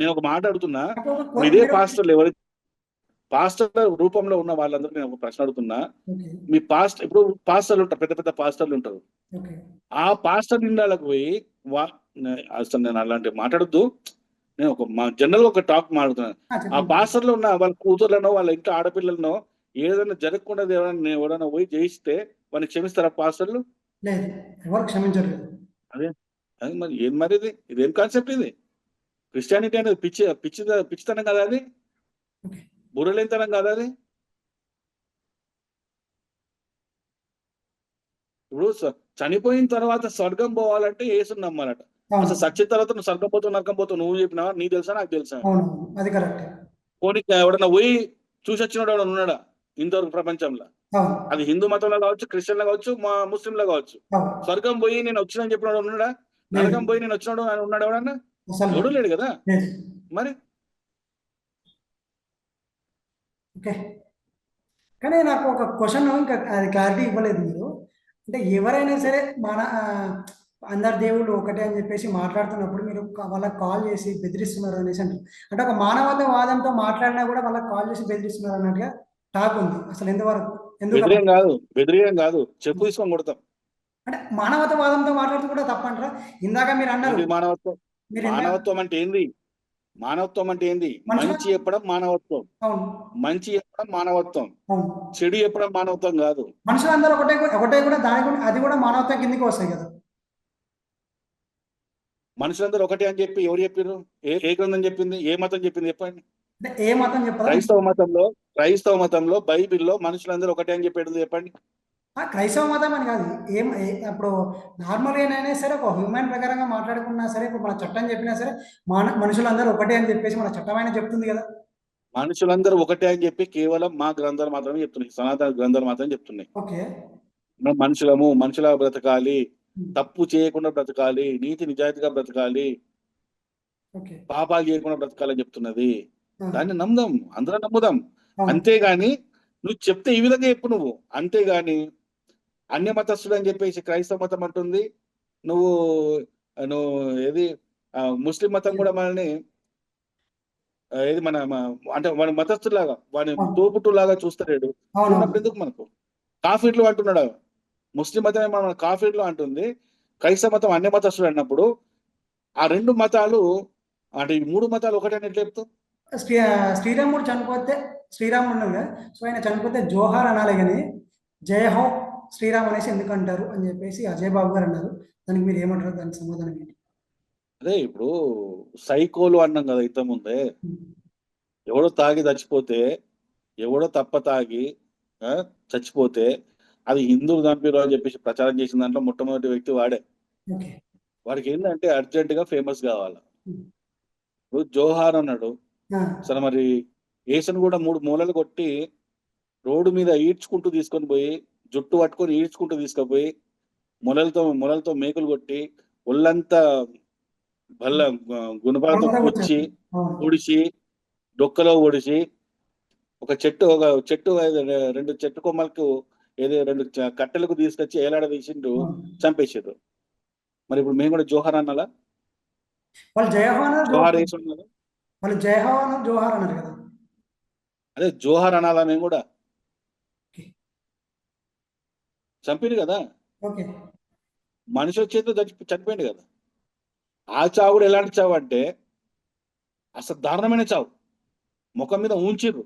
నేను ఒక మాట అడుగుతున్నా, నాకు ఒక ఇప్పుడు ఇదే మీరు పాస్టర్లు ఎవరు పాస్టర్ రూపంలో ఉన్న వాళ్ళందరూ నేను ఒక ప్రశ్న అడుగుతున్నా. ఓకే. మీ ఇప్పుడు పాస్టర్లు ఉంటారు, పెద్ద పెద్ద పాస్టర్లు ఉంటారు. ఓకే. ఆ పాస్టర్ నిండాలకు పోయి అసలు నేను అలాంటి మాట్లాడద్దు. నేను జనరల్ ఒక టాక్ మాట్లాడుతున్నాను. ఆ చెప్పండి. పాస్టర్లో ఉన్న వాళ్ళ కూతుర్లనో వాళ్ళ ఇంట్లో ఆడపిల్లలనో ఏదైనా జరగకుండా ఎవరైనా పోయి జయిస్తే వాళ్ళని క్షమిస్తారా పాస్టర్లు? లేదు, ఎవరు క్షమించట్లేదు. అదే అది మరి ఏం మరి ఇదేం కాన్సెప్ట్ ఇది? క్రిస్టియానిటీ అనేది పిచ్చితనం కదా అది? ఓకే. బుర్రలేనితనం కదా అది? ఇప్పుడు చనిపోయిన తర్వాత స్వర్గం పోవాలంటే యేసుని నమ్మాలట. అవును. అసలు సచ్చిన తర్వాత నువ్వు స్వర్గం పోతావు నరకం పోతావు నువ్వు చెప్పినావా? నీకు తెలుసా నాకు తెలుసా? అవును, అది కరెక్టే. పోనీ ఎవడన్నా పోయి చూసి వచ్చినోడు ఎవడన్నా ఉన్నాడా ఇంతవరకు ప్రపంచంలో? అవును. అది హిందూ మతంలో కావచ్చు, క్రిస్టియన్లో కావచ్చు, ముస్లింలో కావచ్చు. అవును. స్వర్గం పోయి నేను వచ్చినని చెప్పినాడు ఉన్నాడా? లేదు, నరకం పోయి నేను వచ్చినాడు అని ఉన్నాడు ఎవడన్నా? అసలు ఎవడు లేడు కదా లేదు. మరి. ఓకే. కానీ నాకు ఒక క్వశ్చన్, ఇంకా అది క్లారిటీ ఇవ్వలేదు మీరు. అంటే ఎవరైనా సరే మన అందరు దేవుళ్ళు ఒకటే అని చెప్పేసి మాట్లాడుతున్నప్పుడు మీరు వాళ్ళకి కాల్ చేసి బెదిరిస్తున్నారు అనేసి అంటారు. అంటే ఒక మానవతావాదంతో మాట్లాడినా కూడా వాళ్ళకి కాల్ చేసి బెదిరిస్తున్నారు అన్నట్టుగా టాక్ ఉంది. అసలు ఎంతవరకు ఎందుకు అలా? బెదిరియం కాదు, చెప్పు తీసుకొని కొడతాం. అంటే మానవతావాదంతో మాట్లాడుతూ కూడా తప్పంటారా? ఇందాక మీరు అన్నారు. ఏంటి మానవత్వం? మీరు మానవత్వం అంటే ఏంది? మానవత్వం అంటే ఏంది? మంచి చెప్పడం మానవత్వం. అవును. మంచి చెప్పడం మానవత్వం. అవును. చెడు చెప్పడం మానవత్వం కాదు. మనుషులందరూ ఒకటే ఒకటే కూడా దాని కూడా అది కూడా మానవత్వం కిందికి వస్తాయి కదా. మనుషులందరూ ఒకటే అని చెప్పి ఎవరు చెప్పారు? ఏ గ్రంథం చెప్పింది? ఏ మతం చెప్పింది చెప్పండి? అంటే ఏ మతం చెప్పదా? క్రైస్తవ మతంలో బైబిల్లో మనుషులందరూ ఒకటే అని చెప్పేది చెప్పండి. క్రైస్తవ మతం అని కాదు. ఇప్పుడు నార్మల్గా అయినా సరే ఒక హ్యూమన్ ప్రకారంగా మాట్లాడుకున్నా సరే, ఇప్పుడు మన చట్టం చెప్పినా సరే మనుషులందరూ ఒకటే అని చెప్పేసి మన చట్టం అయినా చెప్తుంది కదా. మనుషులందరూ ఒకటే అని చెప్పి కేవలం మా గ్రంథాలు మాత్రమే చెప్తున్నాయి, సనాతన గ్రంథాలు మాత్రమే చెప్తున్నాయి. ఓకే. మనం మనుషులా బ్రతకాలి, తప్పు చేయకుండా బ్రతకాలి, నీతి నిజాయితీగా బ్రతకాలి, ఓకే. పాపాలు చేయకుండా బ్రతకాలని చెప్తున్నది. ఆ, దాన్ని నమ్ముదాం, అందరం నమ్ముదాం. అవును. అంతేగాని నువ్వు చెప్తే ఈ విధంగా చెప్పు నువ్వు. అంతేగాని అన్య మతస్థుడు అని చెప్పేసి క్రైస్తవ మతం అంటుంది. నువ్వు నువ్వు ఏది ముస్లిం మతం కూడా మనల్ని ఏది అంటే వాడి మతస్థులాగా వాడిని అవును. తోపుట్టులాగా చూస్తలేడు. అవునవును. చూడనప్పుడు ఎందుకు మనకు? కాఫీర్లు అంటున్నాడు. ముస్లిం మతమే మన కాఫీర్లు అంటుంది, క్రైస్తవ మతం అన్య మతస్థుడు అన్నప్పుడు ఆ రెండు మతాలు అంటే ఈ మూడు మతాలు ఒకటే అని ఎట్లా చెప్తావు? శ్రీరాముడు చనిపోతే, శ్రీరాముడు ఉన్నాడు కదా, సో ఆయన చనిపోతే జోహార్ అనాలి కానీ జయ హో శ్రీరామ్ అనేసి ఎందుకు అంటారు అని చెప్పేసి అజయ్ బాబు గారు అన్నారు. దానికి మీరు ఏమంటారు? దానికి సమాధానం ఏంటి? అదే ఇప్పుడు సైకోలు అన్నాం కదా ఇంత ముందే. ఎవడో తాగి చచ్చిపోతే, ఎవడో తప్ప తాగి చచ్చిపోతే అది హిందువులు చంపారు అని చెప్పేసి ప్రచారం చేసిన దాంట్లో మొట్టమొదటి వ్యక్తి వాడే. ఓకే. వాడికి ఏంటంటే అర్జెంట్ గా ఫేమస్ కావాలి. ఉమ్. ఇప్పుడు జోహార్ అన్నాడు. ఆ, సరే మరి ఏసన్ కూడా 3 మూలలు కొట్టి రోడ్డు మీద ఈడ్చుకుంటూ తీసుకొని పోయి, జుట్టు పట్టుకొని ఈడ్చుకుంటూ తీసుకుపోయి మొలలతో మేకులు కొట్టి ఒళ్ళంతా గుణపాలతో పర్వతం కుచ్చి వచ్చేస్తుంది. అవును. పొడిచి డొక్కలో ఒడిచి ఒక చెట్టు రెండు చెట్టు కొమ్మలకు రెండు కట్టెలకు తీసుకొచ్చి ఏలాడ తీసిండు, అవును. చంపేసారు. మరి ఇప్పుడు మేము కూడా జోహార్ అనాలా? వాళ్ళు జయహోన్ జోహార్ వేసి ఉన్నారు. వాళ్ళు జయహోన్ జోహార్ అన్నారు కదా. అదే జోహార్ అనాలా మేము కూడా? ఓకే. చంపిరు కదా, ఓకే. మనిషి చేతితో చనిపోయింది కదా. ఆ చావు కూడా ఎలాంటి చావు అంటే అసలు దారుణమైన చావు. ముఖం మీద ఉంచిర్రు.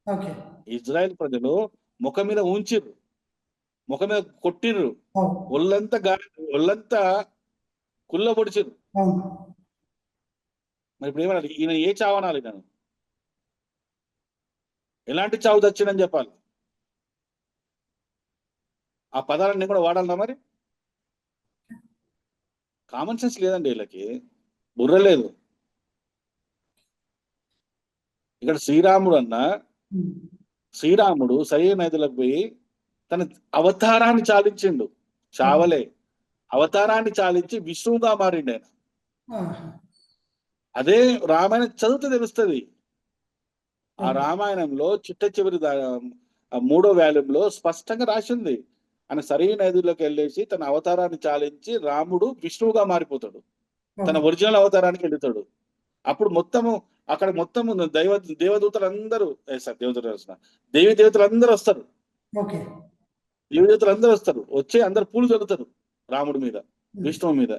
ఓకే. ఇజ్రాయెల్ ప్రజలు ముఖం మీద ఉంచిర్రు, ముఖం మీద కొట్టిర్రు, అవును. ఒళ్ళంతా కుళ్ళ పొడిచిర్రు. అవును. మరి ఇప్పుడు ఏమనాలి? ఈయన ఏ చావు అనాలి? నేను ఎలాంటి చావు తెచ్చిండని చెప్పాలి? ఆ పదాలన్నీ కూడా వాడాలన్నా? మరి కామన్ సెన్స్ లేదండి వీళ్ళకి, బుర్ర లేదు. ఇక్కడ శ్రీరాముడు సరైన నదిలోకి పోయి తన అవతారాన్ని చాలించిండు. చావలే, అవతారాన్ని చాలించి విష్ణువుగా మారిండు ఆయన. ఆహా. అదే రామాయణం చదివితే తెలుస్తుంది. ఆ ఓకే. రామాయణంలో చిట్ట చివరి 3వ వాల్యూంలో స్పష్టంగా రాసింది. ఆయన సరైన నదిలోకి వెళ్ళేసి తన అవతారాన్ని చాలించి రాముడు విష్ణువుగా మారిపోతాడు, తన ఓకే. ఒరిజినల్ అవతారానికి వెళ్తాడు. అప్పుడు మొత్తము అక్కడ మొత్తము దేవదూతలందరూ సార్ దేవి దేవతలందరూ వస్తారు. ఓకే. దేవి దేవతలందరూ వస్తారు. వచ్చి అందరు పూలు చల్లుతారు రాముడి మీద, విష్ణువు మీద.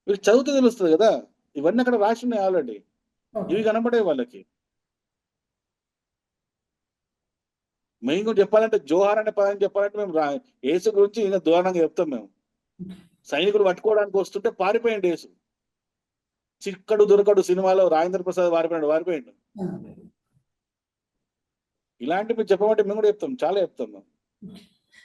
వీళ్ళు చదివితే తెలుస్తుంది కదా. ఇవన్నీ అక్కడ రాసి ఉన్నాయి ఆల్రెడీ. ఓకే. ఇవి కనపడే వాళ్ళకి. మెయిన్ కూడా చెప్పాలంటే జోహార్ అనే పదం చెప్పాలంటే మేము యేసు గురించి ఇంకా దూరంగా చెప్తాం మేము. సైనికులు పట్టుకోవడానికి వస్తుంటే పారిపోయింది యేసు. చిక్కడు దొరకడు సినిమాలో రాజేంద్ర ప్రసాద్ పారిపోయిండు. ఆ. ఇలాంటివి చెప్పమంటే మేము కూడా చెప్తాం, చాలా చెప్తాం మేము.